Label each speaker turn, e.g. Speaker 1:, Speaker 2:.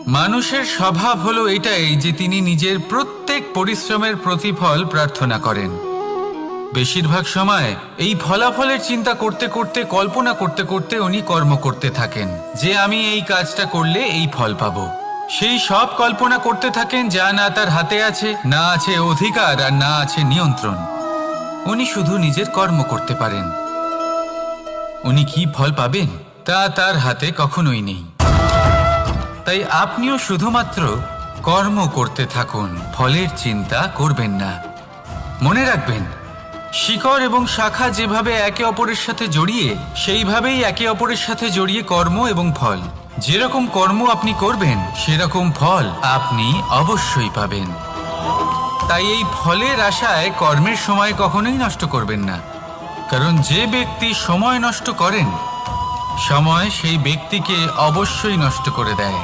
Speaker 1: মানুষের স্বভাব হলো এটাই যে তিনি নিজের প্রত্যেক পরিশ্রমের প্রতিফল প্রার্থনা করেন। বেশিরভাগ সময় এই ফলাফলের চিন্তা করতে করতে, কল্পনা করতে করতে উনি কর্ম করতে থাকেন যে আমি এই কাজটা করলে এই ফল পাবো। সেই সব কল্পনা করতে থাকেন যা না তার হাতে আছে, না আছে অধিকার, আর না আছে নিয়ন্ত্রণ। উনি শুধু নিজের কর্ম করতে পারেন। উনি কি ফল পাবেন তা তার হাতে কখনোই নেই। তাই আপনিও শুধুমাত্র কর্ম করতে থাকুন, ফলের চিন্তা করবেন না। মনে রাখবেন, শিকড় এবং শাখা যেভাবে একে অপরের সাথে জড়িয়ে, সেইভাবেই একে অপরের সাথে জড়িয়ে কর্ম এবং ফল। যেরকম কর্ম আপনি করবেন সেরকম ফল আপনি অবশ্যই পাবেন। তাই এই ফলের আশায় কর্মের সময় কখনোই নষ্ট করবেন না, কারণ যে ব্যক্তি সময় নষ্ট করেন, সময় সেই ব্যক্তিকে অবশ্যই নষ্ট করে দেয়।